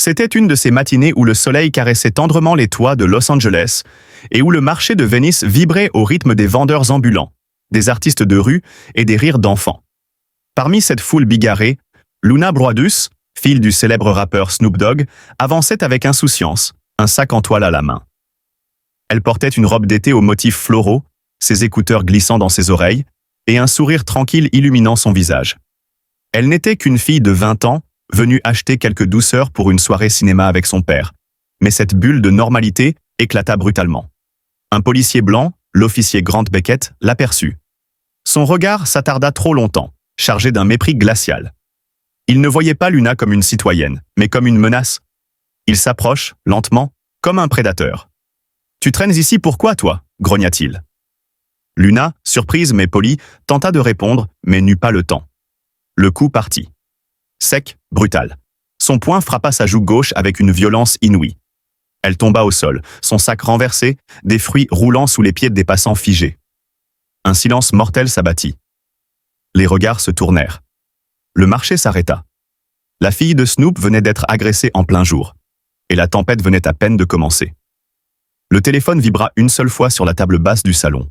C'était une de ces matinées où le soleil caressait tendrement les toits de Los Angeles et où le marché de Venice vibrait au rythme des vendeurs ambulants, des artistes de rue et des rires d'enfants. Parmi cette foule bigarrée, Luna Broadus, fille du célèbre rappeur Snoop Dogg, avançait avec insouciance, un sac en toile à la main. Elle portait une robe d'été aux motifs floraux, ses écouteurs glissant dans ses oreilles, et un sourire tranquille illuminant son visage. Elle n'était qu'une fille de 20 ans, venue acheter quelques douceurs pour une soirée cinéma avec son père. Mais cette bulle de normalité éclata brutalement. Un policier blanc, l'officier Grant Beckett, l'aperçut. Son regard s'attarda trop longtemps, chargé d'un mépris glacial. Il ne voyait pas Luna comme une citoyenne, mais comme une menace. Il s'approche, lentement, comme un prédateur. « Tu traînes ici pourquoi, toi ?» grogna-t-il. Luna, surprise mais polie, tenta de répondre, mais n'eut pas le temps. Le coup partit. Sec, brutal. Son poing frappa sa joue gauche avec une violence inouïe. Elle tomba au sol, son sac renversé, des fruits roulant sous les pieds des passants figés. Un silence mortel s'abattit. Les regards se tournèrent. Le marché s'arrêta. La fille de Snoop venait d'être agressée en plein jour. Et la tempête venait à peine de commencer. Le téléphone vibra une seule fois sur la table basse du salon.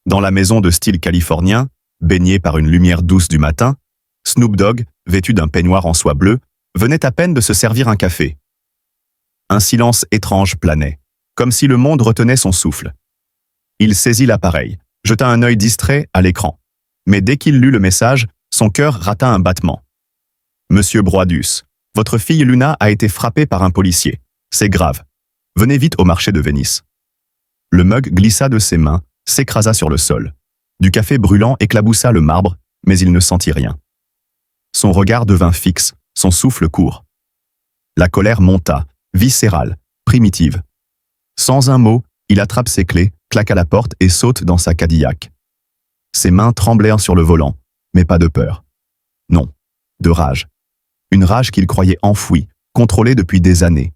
Dans la maison de style californien, baignée par une lumière douce du matin, Snoop Dogg, vêtu d'un peignoir en soie bleue, venait à peine de se servir un café. Un silence étrange planait, comme si le monde retenait son souffle. Il saisit l'appareil, jeta un œil distrait à l'écran. Mais dès qu'il lut le message, son cœur rata un battement. « Monsieur Broadus, votre fille Luna a été frappée par un policier. C'est grave. Venez vite au marché de Venise. » Le mug glissa de ses mains, s'écrasa sur le sol. Du café brûlant éclaboussa le marbre, mais il ne sentit rien. Son regard devint fixe, son souffle court. La colère monta, viscérale, primitive. Sans un mot, il attrape ses clés, claque à la porte et saute dans sa Cadillac. Ses mains tremblèrent sur le volant, mais pas de peur. Non, de rage. Une rage qu'il croyait enfouie, contrôlée depuis des années.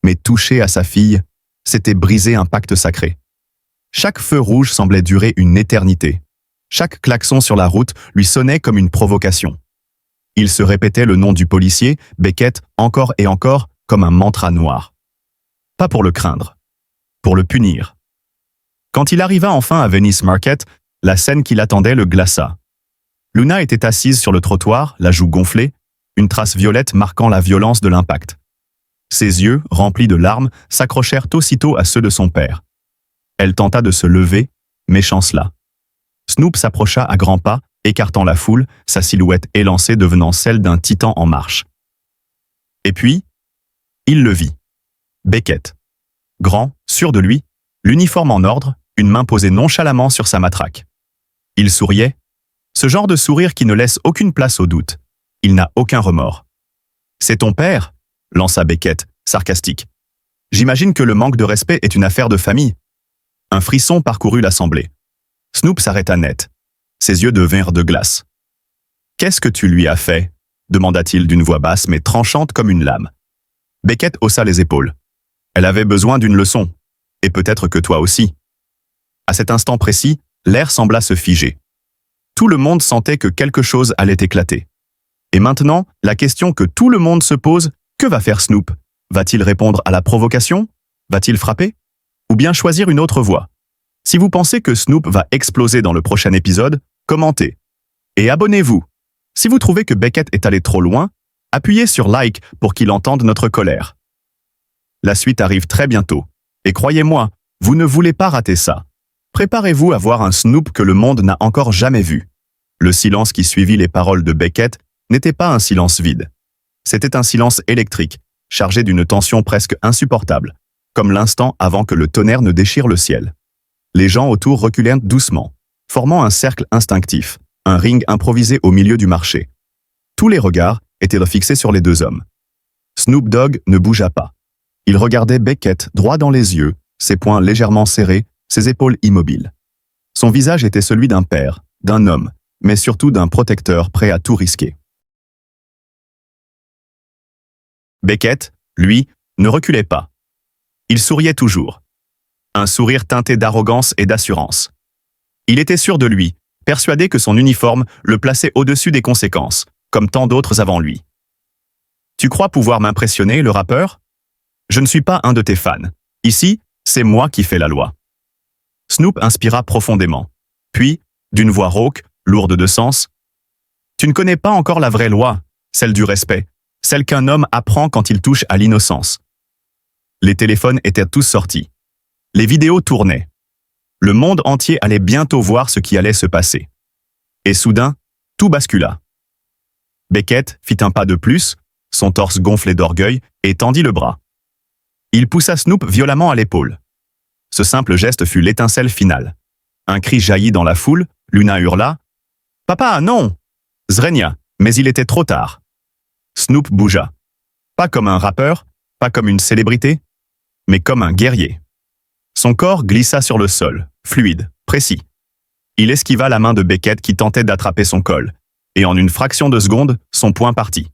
Mais toucher à sa fille, c'était briser un pacte sacré. Chaque feu rouge semblait durer une éternité. Chaque klaxon sur la route lui sonnait comme une provocation. Il se répétait le nom du policier, Beckett, encore et encore, comme un mantra noir. Pas pour le craindre, pour le punir. Quand il arriva enfin à Venice Market, la scène qui l'attendait le glaça. Luna était assise sur le trottoir, la joue gonflée, une trace violette marquant la violence de l'impact. Ses yeux, remplis de larmes, s'accrochèrent aussitôt à ceux de son père. Elle tenta de se lever, mais chancela. Snoop s'approcha à grands pas, écartant la foule, sa silhouette élancée devenant celle d'un titan en marche. Et puis, il le vit. Beckett. Grand, sûr de lui, l'uniforme en ordre, une main posée nonchalamment sur sa matraque. Il souriait. Ce genre de sourire qui ne laisse aucune place au doute. Il n'a aucun remords. « C'est ton père ?» lança Beckett, sarcastique. « J'imagine que le manque de respect est une affaire de famille. » Un frisson parcourut l'assemblée. Snoop s'arrêta net. Ses yeux devinrent de glace. « Qu'est-ce que tu lui as fait ?» demanda-t-il d'une voix basse mais tranchante comme une lame. Beckett haussa les épaules. « Elle avait besoin d'une leçon. Et peut-être que toi aussi. » À cet instant précis, l'air sembla se figer. Tout le monde sentait que quelque chose allait éclater. Et maintenant, la question que tout le monde se pose, que va faire Snoop? Va-t-il répondre à la provocation? Va-t-il frapper? Ou bien choisir une autre voie? Si vous pensez que Snoop va exploser dans le prochain épisode, commentez. Et abonnez-vous. Si vous trouvez que Beckett est allé trop loin, appuyez sur like pour qu'il entende notre colère. La suite arrive très bientôt. Et croyez-moi, vous ne voulez pas rater ça. Préparez-vous à voir un Snoop que le monde n'a encore jamais vu. Le silence qui suivit les paroles de Beckett n'était pas un silence vide. C'était un silence électrique, chargé d'une tension presque insupportable, comme l'instant avant que le tonnerre ne déchire le ciel. Les gens autour reculèrent doucement, formant un cercle instinctif, un ring improvisé au milieu du marché. Tous les regards étaient fixés sur les deux hommes. Snoop Dogg ne bougea pas. Il regardait Beckett droit dans les yeux, ses poings légèrement serrés, ses épaules immobiles. Son visage était celui d'un père, d'un homme, mais surtout d'un protecteur prêt à tout risquer. Beckett, lui, ne reculait pas. Il souriait toujours. Un sourire teinté d'arrogance et d'assurance. Il était sûr de lui, persuadé que son uniforme le plaçait au-dessus des conséquences, comme tant d'autres avant lui. « Tu crois pouvoir m'impressionner, le rappeur? Je ne suis pas un de tes fans. Ici, c'est moi qui fais la loi. Snoop inspira profondément. Puis, d'une voix rauque, lourde de sens, « Tu ne connais pas encore la vraie loi, celle du respect, celle qu'un homme apprend quand il touche à l'innocence. » Les téléphones étaient tous sortis. Les vidéos tournaient. Le monde entier allait bientôt voir ce qui allait se passer. Et soudain, tout bascula. Beckett fit un pas de plus, son torse gonflé d'orgueil, et tendit le bras. Il poussa Snoop violemment à l'épaule. Ce simple geste fut l'étincelle finale. Un cri jaillit dans la foule, Luna hurla « Papa, non !» Zrenia, mais il était trop tard. Snoop bougea. Pas comme un rappeur, pas comme une célébrité, mais comme un guerrier. Son corps glissa sur le sol, fluide, précis. Il esquiva la main de Beckett qui tentait d'attraper son col, et en une fraction de seconde, son poing partit.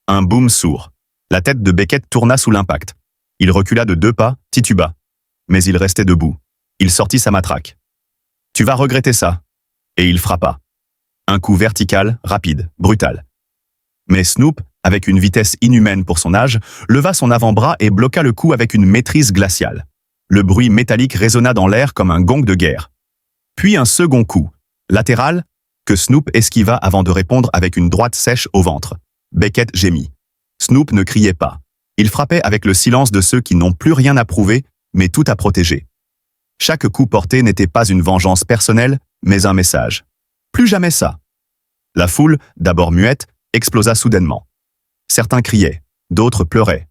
Un boom sourd. La tête de Beckett tourna sous l'impact. Il recula de 2 pas, tituba. Mais il restait debout. Il sortit sa matraque. « Tu vas regretter ça. » Et il frappa. Un coup vertical, rapide, brutal. Mais Snoop, avec une vitesse inhumaine pour son âge, leva son avant-bras et bloqua le coup avec une maîtrise glaciale. Le bruit métallique résonna dans l'air comme un gong de guerre. Puis un second coup, latéral, que Snoop esquiva avant de répondre avec une droite sèche au ventre. Beckett gémit. Snoop ne criait pas. Il frappait avec le silence de ceux qui n'ont plus rien à prouver, mais tout à protéger. Chaque coup porté n'était pas une vengeance personnelle, mais un message. Plus jamais ça. La foule, d'abord muette, explosa soudainement. Certains criaient, d'autres pleuraient.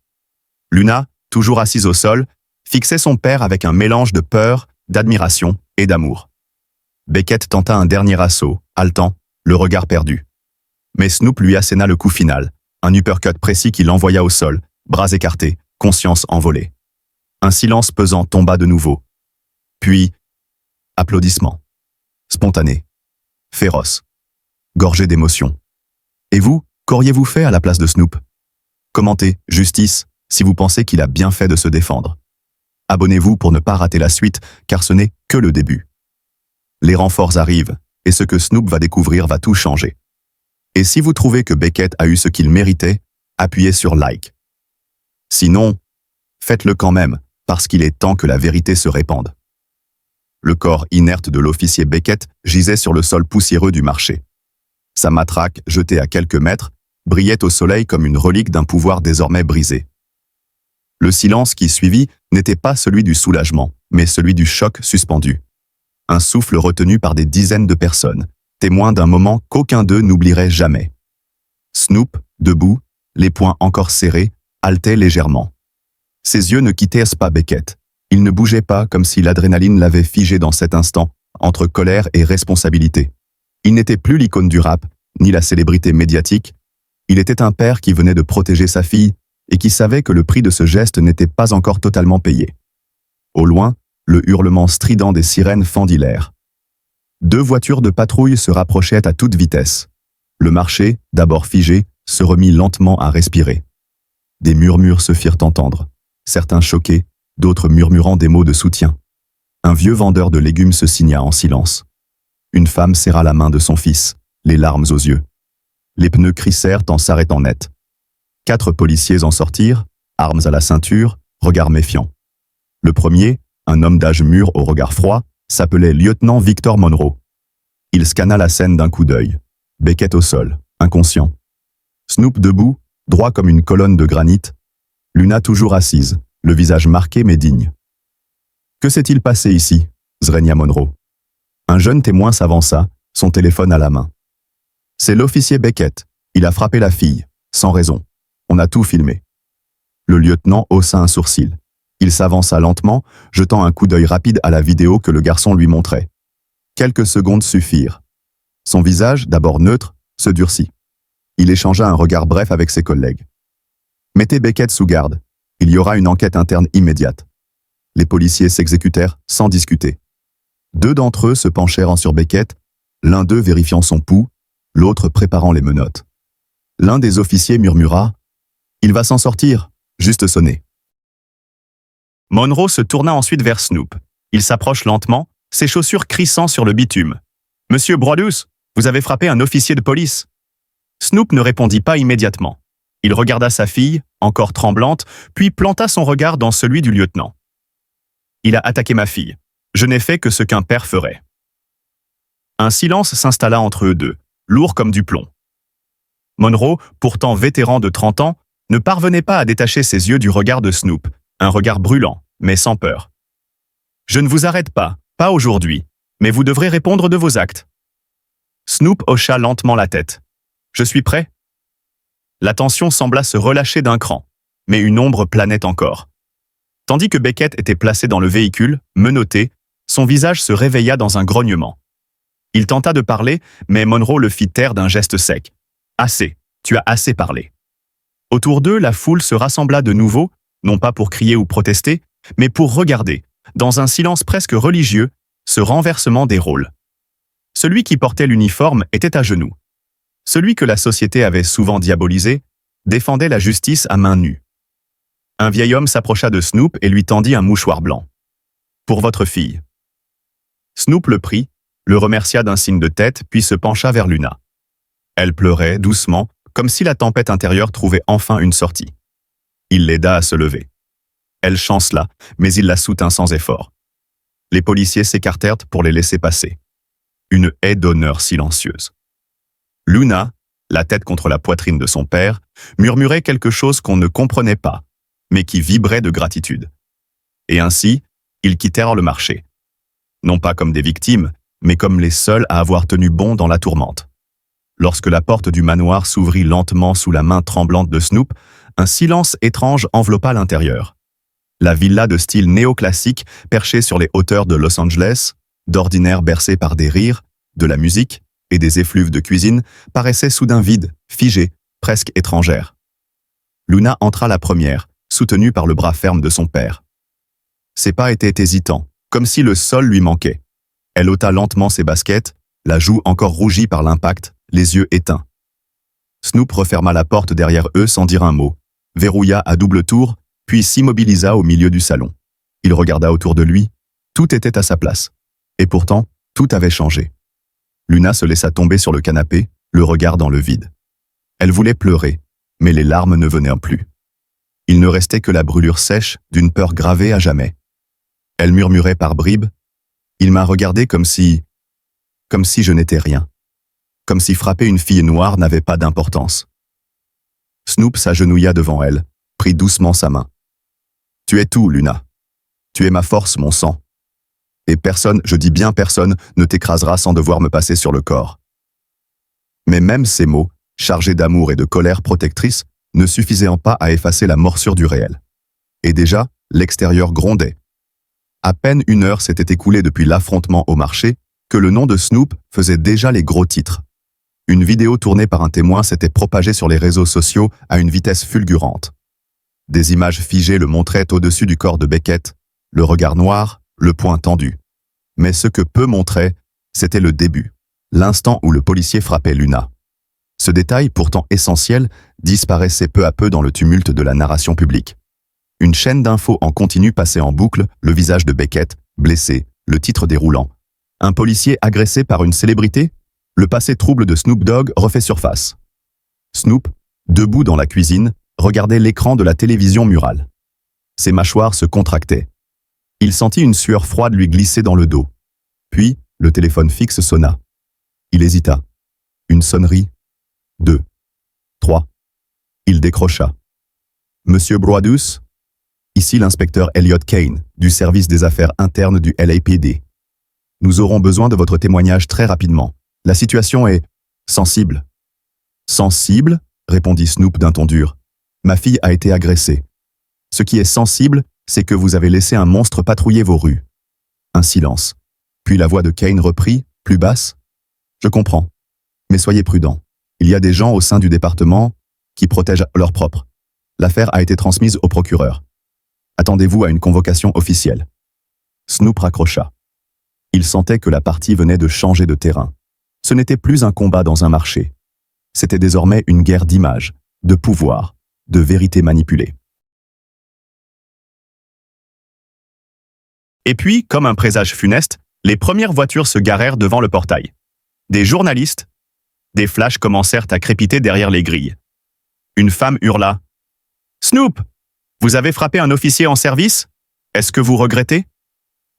Luna, toujours assise au sol, fixait son père avec un mélange de peur, d'admiration et d'amour. Beckett tenta un dernier assaut, haletant, le regard perdu. Mais Snoop lui asséna le coup final, un uppercut précis qui l'envoya au sol, bras écartés, conscience envolée. Un silence pesant tomba de nouveau. Puis, applaudissements. Spontanés. Féroces. Gorgés d'émotion. Et vous, qu'auriez-vous fait à la place de Snoop? Commentez, justice, si vous pensez qu'il a bien fait de se défendre. Abonnez-vous pour ne pas rater la suite, car ce n'est que le début. Les renforts arrivent, et ce que Snoop va découvrir va tout changer. Et si vous trouvez que Beckett a eu ce qu'il méritait, appuyez sur like. Sinon, faites-le quand même, parce qu'il est temps que la vérité se répande. Le corps inerte de l'officier Beckett gisait sur le sol poussiéreux du marché. Sa matraque, jetée à quelques mètres, brillait au soleil comme une relique d'un pouvoir désormais brisé. Le silence qui suivit n'était pas celui du soulagement, mais celui du choc suspendu. Un souffle retenu par des dizaines de personnes, témoins d'un moment qu'aucun d'eux n'oublierait jamais. Snoop, debout, les poings encore serrés, haletait légèrement. Ses yeux ne quittaient pas Beckett. Il ne bougeait pas comme si l'adrénaline l'avait figé dans cet instant, entre colère et responsabilité. Il n'était plus l'icône du rap, ni la célébrité médiatique. Il était un père qui venait de protéger sa fille et qui savait que le prix de ce geste n'était pas encore totalement payé. Au loin, le hurlement strident des sirènes fendit l'air. 2 voitures de patrouille se rapprochaient à toute vitesse. Le marché, d'abord figé, se remit lentement à respirer. Des murmures se firent entendre, certains choqués, d'autres murmurant des mots de soutien. Un vieux vendeur de légumes se signa en silence. Une femme serra la main de son fils, les larmes aux yeux. Les pneus crissèrent en s'arrêtant net. 4 policiers en sortirent, armes à la ceinture, regard méfiant. Le premier, un homme d'âge mûr au regard froid, s'appelait lieutenant Victor Monroe. Il scanna la scène d'un coup d'œil. Beckett au sol, inconscient. Snoop debout, droit comme une colonne de granit. Luna toujours assise, le visage marqué mais digne. Que s'est-il passé ici, Zrenia Monroe? Un jeune témoin s'avança, son téléphone à la main. C'est l'officier Beckett. Il a frappé la fille, sans raison. On a tout filmé. Le lieutenant haussa un sourcil. Il s'avança lentement, jetant un coup d'œil rapide à la vidéo que le garçon lui montrait. Quelques secondes suffirent. Son visage, d'abord neutre, se durcit. Il échangea un regard bref avec ses collègues. Mettez Beckett sous garde. Il y aura une enquête interne immédiate. Les policiers s'exécutèrent sans discuter. 2 d'entre eux se penchèrent sur Beckett, l'un d'eux vérifiant son pouls, l'autre préparant les menottes. L'un des officiers murmura « Il va s'en sortir, juste sonner ». Monroe se tourna ensuite vers Snoop. Il s'approche lentement, ses chaussures crissant sur le bitume. « Monsieur Brodus, vous avez frappé un officier de police ». Snoop ne répondit pas immédiatement. Il regarda sa fille, encore tremblante, puis planta son regard dans celui du lieutenant. Il a attaqué ma fille. Je n'ai fait que ce qu'un père ferait. Un silence s'installa entre eux deux, lourd comme du plomb. Monroe, pourtant vétéran de 30 ans, ne parvenait pas à détacher ses yeux du regard de Snoop, un regard brûlant, mais sans peur. « Je ne vous arrête pas, pas aujourd'hui, mais vous devrez répondre de vos actes. » Snoop hocha lentement la tête. « Je suis prêt ?» La tension sembla se relâcher d'un cran, mais une ombre planait encore. Tandis que Beckett était placé dans le véhicule, menotté, son visage se réveilla dans un grognement. Il tenta de parler, mais Monroe le fit taire d'un geste sec. « Assez, tu as assez parlé. » Autour d'eux, la foule se rassembla de nouveau, non pas pour crier ou protester, mais pour regarder, dans un silence presque religieux, ce renversement des rôles. Celui qui portait l'uniforme était à genoux. Celui que la société avait souvent diabolisé défendait la justice à main nue. Un vieil homme s'approcha de Snoop et lui tendit un mouchoir blanc. « Pour votre fille. » Snoop le prit, le remercia d'un signe de tête, puis se pencha vers Luna. Elle pleurait doucement, comme si la tempête intérieure trouvait enfin une sortie. Il l'aida à se lever. Elle chancela, mais il la soutint sans effort. Les policiers s'écartèrent pour les laisser passer. Une haie d'honneur silencieuse. Luna, la tête contre la poitrine de son père, murmurait quelque chose qu'on ne comprenait pas, mais qui vibrait de gratitude. Et ainsi, ils quittèrent le marché. Non pas comme des victimes, mais comme les seuls à avoir tenu bon dans la tourmente. Lorsque la porte du manoir s'ouvrit lentement sous la main tremblante de Snoop, un silence étrange enveloppa l'intérieur. La villa de style néoclassique, perchée sur les hauteurs de Los Angeles, d'ordinaire bercée par des rires, de la musique et des effluves de cuisine, paraissait soudain vide, figée, presque étrangère. Luna entra la première, soutenue par le bras ferme de son père. Ses pas étaient hésitants, comme si le sol lui manquait. Elle ôta lentement ses baskets, la joue encore rougie par l'impact, les yeux éteints. Snoop referma la porte derrière eux sans dire un mot, verrouilla à double tour, puis s'immobilisa au milieu du salon. Il regarda autour de lui. Tout était à sa place. Et pourtant, tout avait changé. Luna se laissa tomber sur le canapé, le regard dans le vide. Elle voulait pleurer, mais les larmes ne venaient plus. Il ne restait que la brûlure sèche d'une peur gravée à jamais. Elle murmurait par bribes. « Il m'a regardé comme si je n'étais rien. Comme si frapper une fille noire n'avait pas d'importance. » Snoop s'agenouilla devant elle, prit doucement sa main. « Tu es tout, Luna. Tu es ma force, mon sang. Et personne, je dis bien personne, ne t'écrasera sans devoir me passer sur le corps. » Mais même ces mots, chargés d'amour et de colère protectrice, ne suffisaient pas à effacer la morsure du réel. Et déjà, l'extérieur grondait. À peine 1 heure s'était écoulée depuis l'affrontement au marché, que le nom de Snoop faisait déjà les gros titres. Une vidéo tournée par un témoin s'était propagée sur les réseaux sociaux à une vitesse fulgurante. Des images figées le montraient au-dessus du corps de Beckett, le regard noir, le poing tendu. Mais ce que peu montraient, c'était le début, l'instant où le policier frappait Luna. Ce détail, pourtant essentiel, disparaissait peu à peu dans le tumulte de la narration publique. Une chaîne d'infos en continu passait en boucle le visage de Beckett, blessé, le titre déroulant. Un policier agressé par une célébrité? Le passé trouble de Snoop Dogg refait surface. Snoop, debout dans la cuisine, regardait l'écran de la télévision murale. Ses mâchoires se contractaient. Il sentit une sueur froide lui glisser dans le dos. Puis, le téléphone fixe sonna. Il hésita. Une sonnerie. 2. 3. Il décrocha. « Monsieur Broadus ?» Ici l'inspecteur Elliot Kane, du service des affaires internes du LAPD. « Nous aurons besoin de votre témoignage très rapidement. La situation est sensible. » « Sensible ?» répondit Snoop d'un ton dur. « Ma fille a été agressée. Ce qui est sensible, c'est que vous avez laissé un monstre patrouiller vos rues. » Un silence. Puis la voix de Kane reprit, plus basse. « Je comprends. Mais soyez prudents. Il y a des gens au sein du département qui protègent leurs propres. L'affaire a été transmise au procureur. Attendez-vous à une convocation officielle. » Snoop raccrocha. Il sentait que la partie venait de changer de terrain. Ce n'était plus un combat dans un marché. C'était désormais une guerre d'images, de pouvoir, de vérité manipulée. Et puis, comme un présage funeste, les premières voitures se garèrent devant le portail. Des journalistes, des flashs commencèrent à crépiter derrière les grilles. Une femme hurla. « Snoop! Vous avez frappé un officier en service? Est-ce que vous regrettez ?»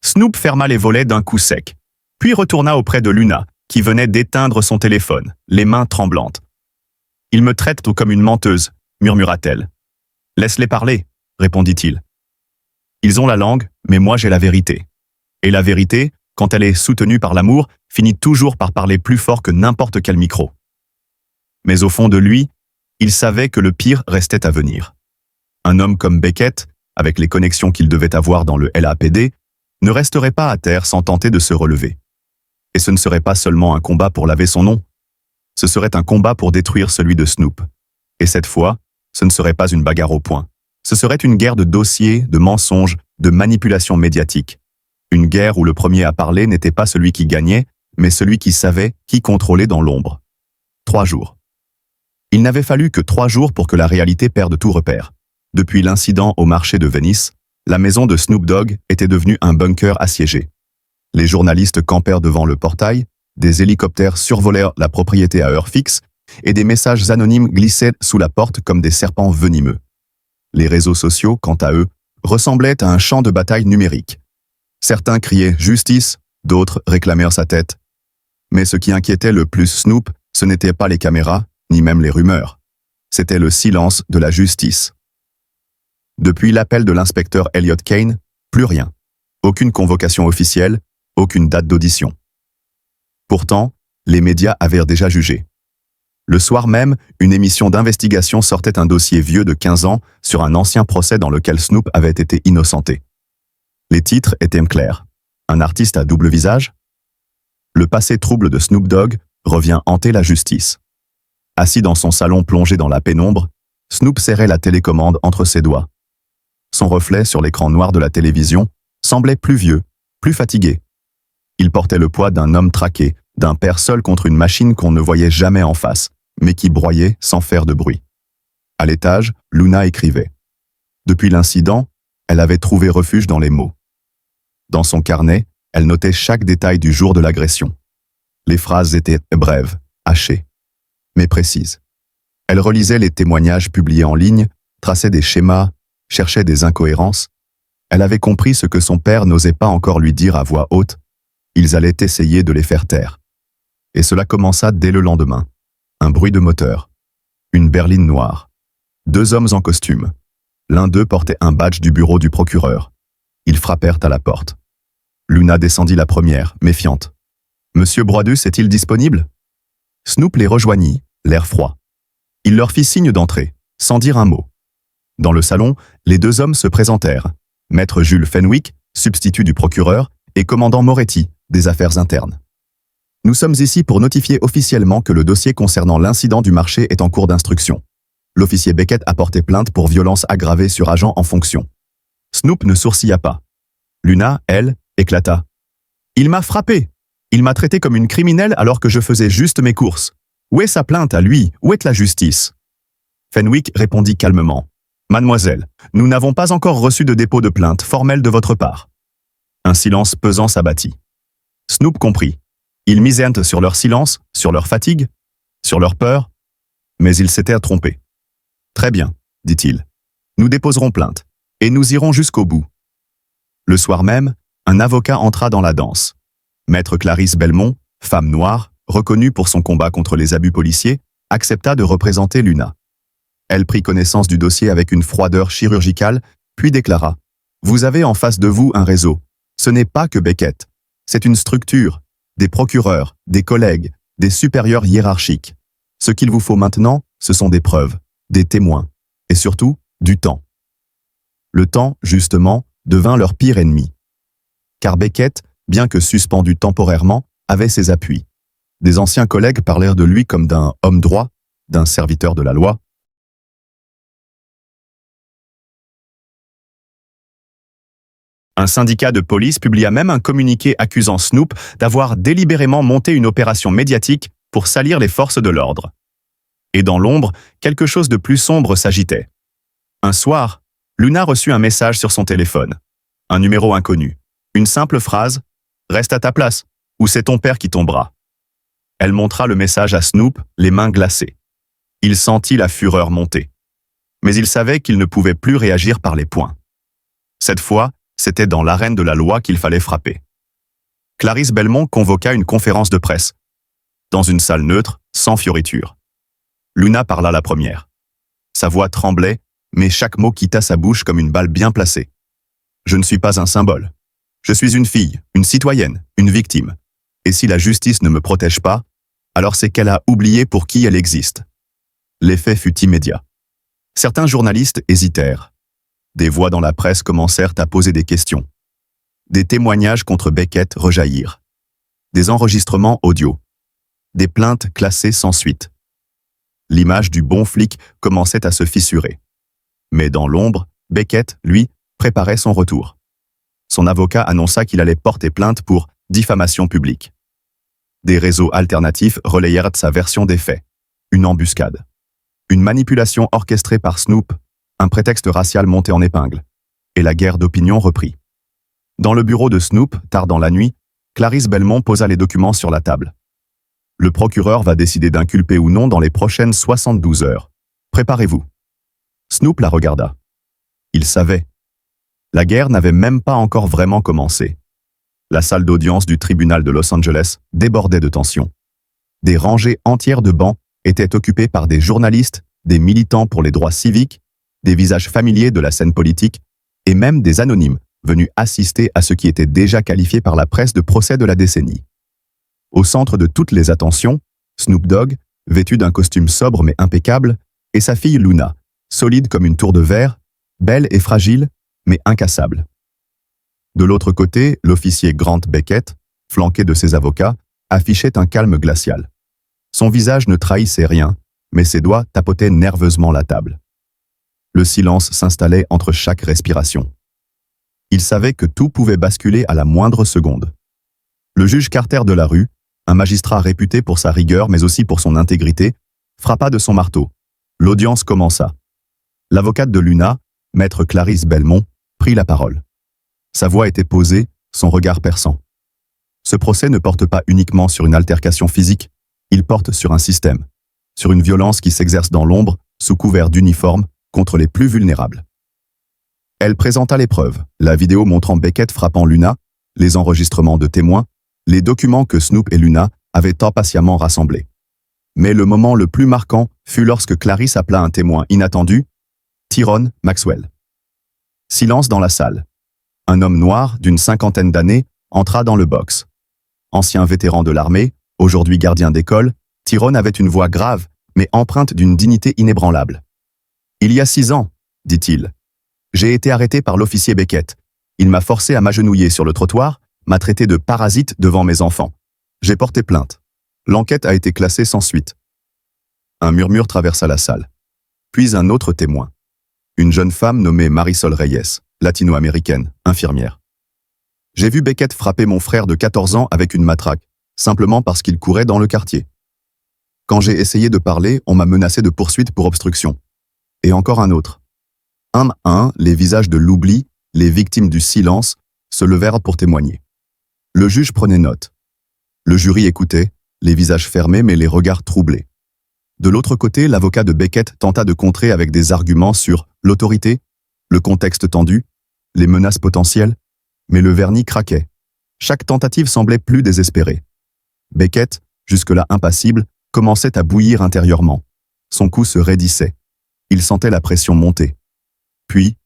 Snoop ferma les volets d'un coup sec, puis retourna auprès de Luna, qui venait d'éteindre son téléphone, les mains tremblantes. « Ils me traitent comme une menteuse, » murmura-t-elle. « Laisse-les parler, » répondit-il. « Ils ont la langue, mais moi j'ai la vérité. Et la vérité, quand elle est soutenue par l'amour, finit toujours par parler plus fort que n'importe quel micro. » Mais au fond de lui, il savait que le pire restait à venir. Un homme comme Beckett, avec les connexions qu'il devait avoir dans le LAPD, ne resterait pas à terre sans tenter de se relever. Et ce ne serait pas seulement un combat pour laver son nom, ce serait un combat pour détruire celui de Snoop. Et cette fois, ce ne serait pas une bagarre au poing. Ce serait une guerre de dossiers, de mensonges, de manipulations médiatiques. Une guerre où le premier à parler n'était pas celui qui gagnait, mais celui qui savait, qui contrôlait dans l'ombre. 3 jours. Il n'avait fallu que 3 jours pour que la réalité perde tout repère. Depuis l'incident au marché de Venice, la maison de Snoop Dogg était devenue un bunker assiégé. Les journalistes campèrent devant le portail, des hélicoptères survolèrent la propriété à heure fixe, et des messages anonymes glissaient sous la porte comme des serpents venimeux. Les réseaux sociaux, quant à eux, ressemblaient à un champ de bataille numérique. Certains criaient « justice », d'autres réclamèrent sa tête. Mais ce qui inquiétait le plus Snoop, ce n'étaient pas les caméras, ni même les rumeurs. C'était le silence de la justice. Depuis l'appel de l'inspecteur Elliot Kane, plus rien. Aucune convocation officielle, aucune date d'audition. Pourtant, les médias avaient déjà jugé. Le soir même, une émission d'investigation sortait un dossier vieux de 15 ans sur un ancien procès dans lequel Snoop avait été innocenté. Les titres étaient clairs. Un artiste à double visage? Le passé trouble de Snoop Dogg revient hanter la justice. Assis dans son salon plongé dans la pénombre, Snoop serrait la télécommande entre ses doigts. Son reflet sur l'écran noir de la télévision semblait plus vieux, plus fatigué. Il portait le poids d'un homme traqué, d'un père seul contre une machine qu'on ne voyait jamais en face, mais qui broyait sans faire de bruit. À l'étage, Luna écrivait. Depuis l'incident, elle avait trouvé refuge dans les mots. Dans son carnet, elle notait chaque détail du jour de l'agression. Les phrases étaient brèves, hachées, mais précises. Elle relisait les témoignages publiés en ligne, traçait des schémas, cherchait des incohérences. Elle avait compris ce que son père n'osait pas encore lui dire à voix haute. Ils allaient essayer de les faire taire. Et cela commença dès le lendemain. Un bruit de moteur. Une berline noire. 2 hommes en costume. L'un d'eux portait un badge du bureau du procureur. Ils frappèrent à la porte. Luna descendit la première, méfiante. « Monsieur Broadus est-il disponible ?» Snoop les rejoignit, l'air froid. Il leur fit signe d'entrer, sans dire un mot. Dans le salon, les 2 hommes se présentèrent. Maître Jules Fenwick, substitut du procureur, et commandant Moretti, des affaires internes. Nous sommes ici pour notifier officiellement que le dossier concernant l'incident du marché est en cours d'instruction. L'officier Beckett a porté plainte pour violence aggravée sur agent en fonction. Snoop ne sourcilla pas. Luna, elle, éclata. « Il m'a frappé. Il m'a traité comme une criminelle alors que je faisais juste mes courses. Où est sa plainte à lui? Où est la justice ?» Fenwick répondit calmement. « Mademoiselle, nous n'avons pas encore reçu de dépôt de plainte formelle de votre part. » Un silence pesant s'abattit. Snoop comprit. Ils misaient sur leur silence, sur leur fatigue, sur leur peur, mais ils s'étaient trompés. « Très bien, dit-il. Nous déposerons plainte, et nous irons jusqu'au bout. » Le soir même, un avocat entra dans la danse. Maître Clarisse Belmont, femme noire, reconnue pour son combat contre les abus policiers, accepta de représenter Luna. Elle prit connaissance du dossier avec une froideur chirurgicale, puis déclara « Vous avez en face de vous un réseau. Ce n'est pas que Beckett. C'est une structure, des procureurs, des collègues, des supérieurs hiérarchiques. Ce qu'il vous faut maintenant, ce sont des preuves, des témoins, et surtout, du temps. » Le temps, justement, devint leur pire ennemi. Car Beckett, bien que suspendu temporairement, avait ses appuis. Des anciens collègues parlèrent de lui comme d'un homme droit, d'un serviteur de la loi. Un syndicat de police publia même un communiqué accusant Snoop d'avoir délibérément monté une opération médiatique pour salir les forces de l'ordre. Et dans l'ombre, quelque chose de plus sombre s'agitait. Un soir, Luna reçut un message sur son téléphone. Un numéro inconnu. Une simple phrase « Reste à ta place, ou c'est ton père qui tombera ». Elle montra le message à Snoop, les mains glacées. Il sentit la fureur monter. Mais il savait qu'il ne pouvait plus réagir par les poings. Cette fois, c'était dans l'arène de la loi qu'il fallait frapper. Clarisse Belmont convoqua une conférence de presse. Dans une salle neutre, sans fioriture. Luna parla la première. Sa voix tremblait, mais chaque mot quitta sa bouche comme une balle bien placée. Je ne suis pas un symbole. Je suis une fille, une citoyenne, une victime. Et si la justice ne me protège pas, alors c'est qu'elle a oublié pour qui elle existe. L'effet fut immédiat. Certains journalistes hésitèrent. Des voix dans la presse commencèrent à poser des questions. Des témoignages contre Beckett rejaillirent. Des enregistrements audio. Des plaintes classées sans suite. L'image du bon flic commençait à se fissurer. Mais dans l'ombre, Beckett, lui, préparait son retour. Son avocat annonça qu'il allait porter plainte pour diffamation publique. Des réseaux alternatifs relayèrent sa version des faits. Une embuscade. Une manipulation orchestrée par Snoop, un prétexte racial monté en épingle. Et la guerre d'opinion reprit. Dans le bureau de Snoop, tard dans la nuit, Clarisse Belmont posa les documents sur la table. Le procureur va décider d'inculper ou non dans les prochaines 72 heures. Préparez-vous. Snoop la regarda. Il savait. La guerre n'avait même pas encore vraiment commencé. La salle d'audience du tribunal de Los Angeles débordait de tension. Des rangées entières de bancs étaient occupées par des journalistes, des militants pour les droits civiques, des visages familiers de la scène politique, et même des anonymes venus assister à ce qui était déjà qualifié par la presse de procès de la décennie. Au centre de toutes les attentions, Snoop Dogg, vêtu d'un costume sobre mais impeccable, et sa fille Luna, solide comme une tour de verre, belle et fragile, mais incassable. De l'autre côté, l'officier Grant Beckett, flanqué de ses avocats, affichait un calme glacial. Son visage ne trahissait rien, mais ses doigts tapotaient nerveusement la table. Le silence s'installait entre chaque respiration. Il savait que tout pouvait basculer à la moindre seconde. Le juge Carter de la rue, un magistrat réputé pour sa rigueur mais aussi pour son intégrité, frappa de son marteau. L'audience commença. L'avocate de Luna, maître Clarisse Belmont, prit la parole. Sa voix était posée, son regard perçant. Ce procès ne porte pas uniquement sur une altercation physique, il porte sur un système, sur une violence qui s'exerce dans l'ombre, sous couvert d'uniforme, contre les plus vulnérables. Elle présenta les preuves, la vidéo montrant Beckett frappant Luna, les enregistrements de témoins, les documents que Snoop et Luna avaient tant patiemment rassemblés. Mais le moment le plus marquant fut lorsque Clarisse appela un témoin inattendu, Tyrone Maxwell. Silence dans la salle. Un homme noir d'une 50aine d'années entra dans le box. Ancien vétéran de l'armée, aujourd'hui gardien d'école, Tyrone avait une voix grave, mais empreinte d'une dignité inébranlable. « Il y a 6 ans, dit-il, j'ai été arrêté par l'officier Beckett. Il m'a forcé à m'agenouiller sur le trottoir, m'a traité de parasite devant mes enfants. J'ai porté plainte. L'enquête a été classée sans suite. » Un murmure traversa la salle. Puis un autre témoin. Une jeune femme nommée Marisol Reyes, latino-américaine, infirmière. « J'ai vu Beckett frapper mon frère de 14 ans avec une matraque, simplement parce qu'il courait dans le quartier. Quand j'ai essayé de parler, on m'a menacé de poursuite pour obstruction. Et encore un autre. » Les visages de l'oubli, les victimes du silence, se levèrent pour témoigner. Le juge prenait note. Le jury écoutait, les visages fermés mais les regards troublés. De l'autre côté, l'avocat de Beckett tenta de contrer avec des arguments sur l'autorité, le contexte tendu, les menaces potentielles, mais le vernis craquait. Chaque tentative semblait plus désespérée. Beckett, jusque-là impassible, commençait à bouillir intérieurement. Son cou se raidissait. Il sentait la pression monter. Puis,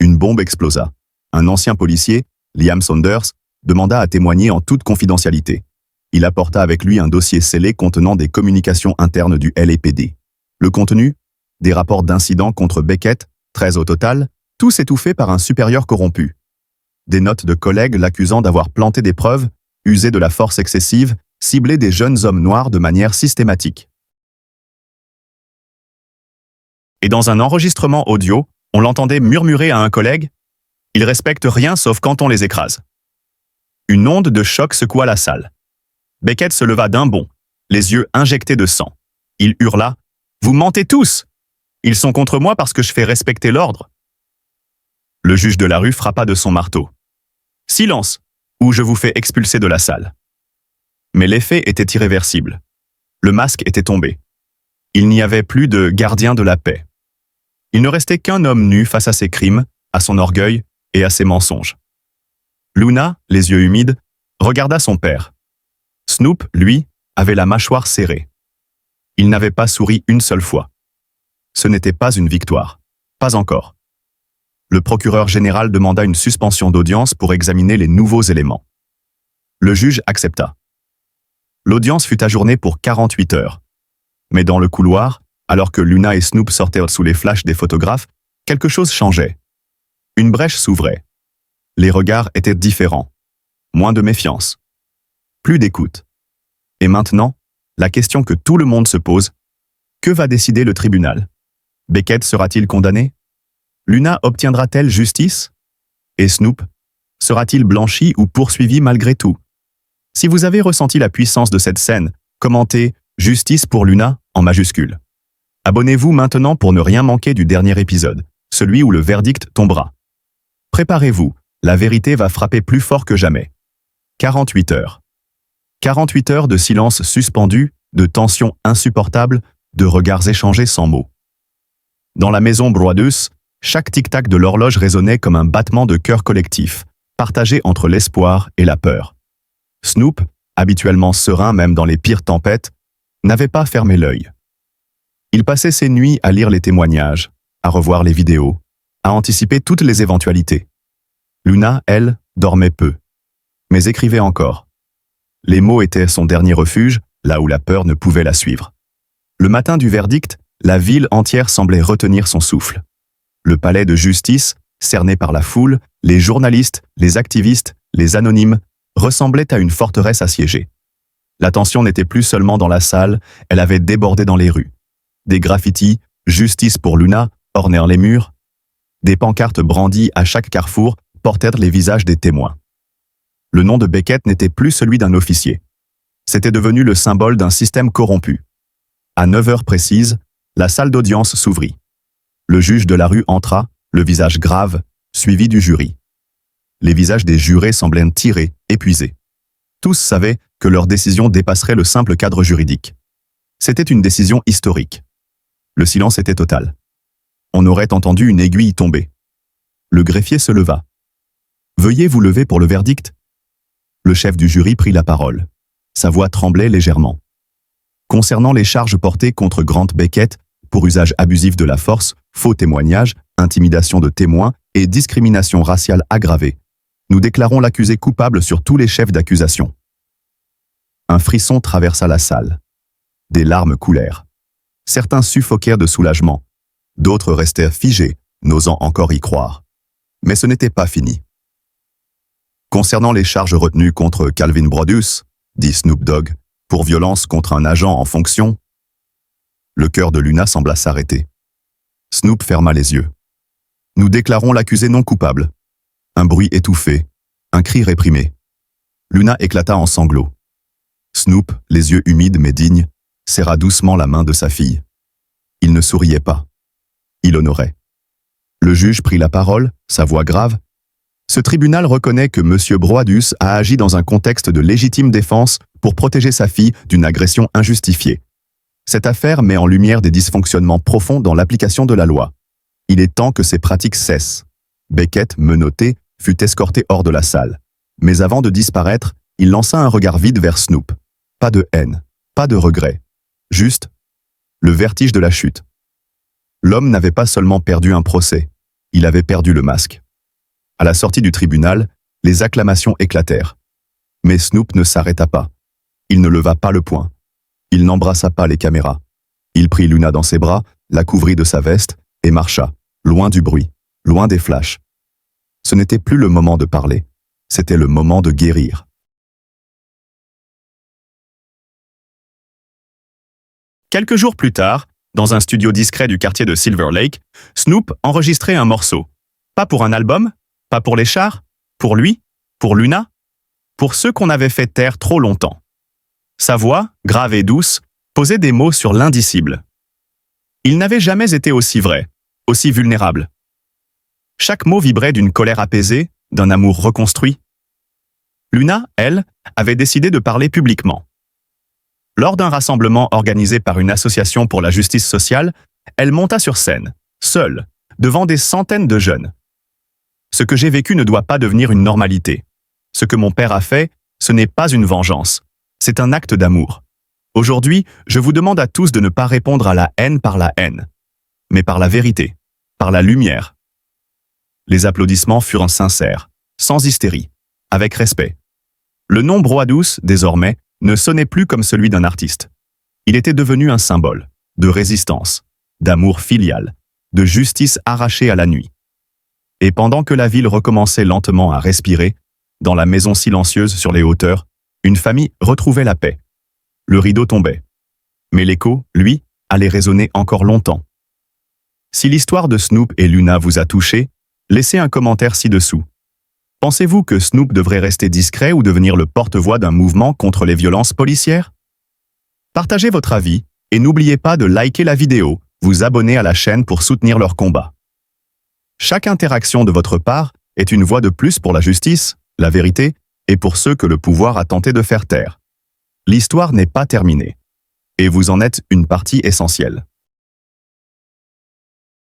une bombe explosa. Un ancien policier, Liam Saunders, demanda à témoigner en toute confidentialité. Il apporta avec lui un dossier scellé contenant des communications internes du LAPD. Le contenu? Des rapports d'incidents contre Beckett, 13 au total, tous étouffés par un supérieur corrompu. Des notes de collègues l'accusant d'avoir planté des preuves, usé de la force excessive, ciblé des jeunes hommes noirs de manière systématique. Et dans un enregistrement audio, on l'entendait murmurer à un collègue « Ils respectent rien sauf quand on les écrase ». Une onde de choc secoua la salle. Beckett se leva d'un bond, les yeux injectés de sang. Il hurla « Vous mentez tous! Ils sont contre moi parce que je fais respecter l'ordre. » Le juge de la rue frappa de son marteau. « Silence, ou je vous fais expulser de la salle. » Mais l'effet était irréversible. Le masque était tombé. Il n'y avait plus de gardien de la paix. Il ne restait qu'un homme nu face à ses crimes, à son orgueil et à ses mensonges. Luna, les yeux humides, regarda son père. Snoop, lui, avait la mâchoire serrée. Il n'avait pas souri une seule fois. Ce n'était pas une victoire. Pas encore. Le procureur général demanda une suspension d'audience pour examiner les nouveaux éléments. Le juge accepta. L'audience fut ajournée pour 48 heures. Mais dans le couloir, alors que Luna et Snoop sortaient sous les flashs des photographes, quelque chose changeait. Une brèche s'ouvrait. Les regards étaient différents. Moins de méfiance. Plus d'écoute. Et maintenant, la question que tout le monde se pose, que va décider le tribunal? Beckett sera-t-il condamné? Luna obtiendra-t-elle justice? Et Snoop, sera-t-il blanchi ou poursuivi malgré tout? Si vous avez ressenti la puissance de cette scène, commentez « Justice pour Luna » en majuscule. Abonnez-vous maintenant pour ne rien manquer du dernier épisode, celui où le verdict tombera. Préparez-vous, la vérité va frapper plus fort que jamais. 48 heures. 48 heures de silence suspendu, de tension insupportable, de regards échangés sans mots. Dans la maison Broadus, chaque tic-tac de l'horloge résonnait comme un battement de cœur collectif, partagé entre l'espoir et la peur. Snoop, habituellement serein même dans les pires tempêtes, n'avait pas fermé l'œil. Il passait ses nuits à lire les témoignages, à revoir les vidéos, à anticiper toutes les éventualités. Luna, elle, dormait peu, mais écrivait encore. Les mots étaient son dernier refuge, là où la peur ne pouvait la suivre. Le matin du verdict, la ville entière semblait retenir son souffle. Le palais de justice, cerné par la foule, les journalistes, les activistes, les anonymes, ressemblait à une forteresse assiégée. La tension n'était plus seulement dans la salle, elle avait débordé dans les rues. Des graffitis, justice pour Luna, ornèrent les murs. Des pancartes brandies à chaque carrefour portèrent les visages des témoins. Le nom de Beckett n'était plus celui d'un officier. C'était devenu le symbole d'un système corrompu. À 9 heures précises, la salle d'audience s'ouvrit. Le juge de la rue entra, le visage grave, suivi du jury. Les visages des jurés semblaient tirés, épuisés. Tous savaient que leur décision dépasserait le simple cadre juridique. C'était une décision historique. Le silence était total. On aurait entendu une aiguille tomber. Le greffier se leva. « Veuillez vous lever pour le verdict ?» Le chef du jury prit la parole. Sa voix tremblait légèrement. Concernant les charges portées contre Grant Beckett pour usage abusif de la force, faux témoignage, intimidation de témoins et discrimination raciale aggravée, nous déclarons l'accusé coupable sur tous les chefs d'accusation. Un frisson traversa la salle. Des larmes coulèrent. Certains suffoquèrent de soulagement. D'autres restèrent figés, n'osant encore y croire. Mais ce n'était pas fini. Concernant les charges retenues contre Calvin Broadus, dit Snoop Dogg, pour violence contre un agent en fonction, le cœur de Luna sembla s'arrêter. Snoop ferma les yeux. Nous déclarons l'accusé non coupable. Un bruit étouffé, un cri réprimé. Luna éclata en sanglots. Snoop, les yeux humides mais dignes, serra doucement la main de sa fille. Il ne souriait pas. Il honorait. Le juge prit la parole, sa voix grave. Ce tribunal reconnaît que M. Broadus a agi dans un contexte de légitime défense pour protéger sa fille d'une agression injustifiée. Cette affaire met en lumière des dysfonctionnements profonds dans l'application de la loi. Il est temps que ces pratiques cessent. Beckett, menotté, fut escorté hors de la salle. Mais avant de disparaître, il lança un regard vide vers Snoop. Pas de haine, pas de regret. Juste le vertige de la chute. L'homme n'avait pas seulement perdu un procès, il avait perdu le masque. À la sortie du tribunal, les acclamations éclatèrent. Mais Snoop ne s'arrêta pas. Il ne leva pas le poing. Il n'embrassa pas les caméras. Il prit Luna dans ses bras, la couvrit de sa veste et marcha, loin du bruit, loin des flashs. Ce n'était plus le moment de parler, c'était le moment de guérir. Quelques jours plus tard, dans un studio discret du quartier de Silver Lake, Snoop enregistrait un morceau. Pas pour un album, pas pour les chars, pour lui, pour Luna, pour ceux qu'on avait fait taire trop longtemps. Sa voix, grave et douce, posait des mots sur l'indicible. Il n'avait jamais été aussi vrai, aussi vulnérable. Chaque mot vibrait d'une colère apaisée, d'un amour reconstruit. Luna, elle, avait décidé de parler publiquement. Lors d'un rassemblement organisé par une association pour la justice sociale, elle monta sur scène, seule, devant des centaines de jeunes. Ce que j'ai vécu ne doit pas devenir une normalité. Ce que mon père a fait, ce n'est pas une vengeance, c'est un acte d'amour. Aujourd'hui, je vous demande à tous de ne pas répondre à la haine par la haine, mais par la vérité, par la lumière. Les applaudissements furent sincères, sans hystérie, avec respect. Le nom Broadus, désormais, ne sonnait plus comme celui d'un artiste. Il était devenu un symbole de résistance, d'amour filial, de justice arrachée à la nuit. Et pendant que la ville recommençait lentement à respirer, dans la maison silencieuse sur les hauteurs, une famille retrouvait la paix. Le rideau tombait. Mais l'écho, lui, allait résonner encore longtemps. Si l'histoire de Snoop et Luna vous a touché, laissez un commentaire ci-dessous. Pensez-vous que Snoop devrait rester discret ou devenir le porte-voix d'un mouvement contre les violences policières? Partagez votre avis et n'oubliez pas de liker la vidéo, vous abonner à la chaîne pour soutenir leur combat. Chaque interaction de votre part est une voix de plus pour la justice, la vérité et pour ceux que le pouvoir a tenté de faire taire. L'histoire n'est pas terminée. Et vous en êtes une partie essentielle.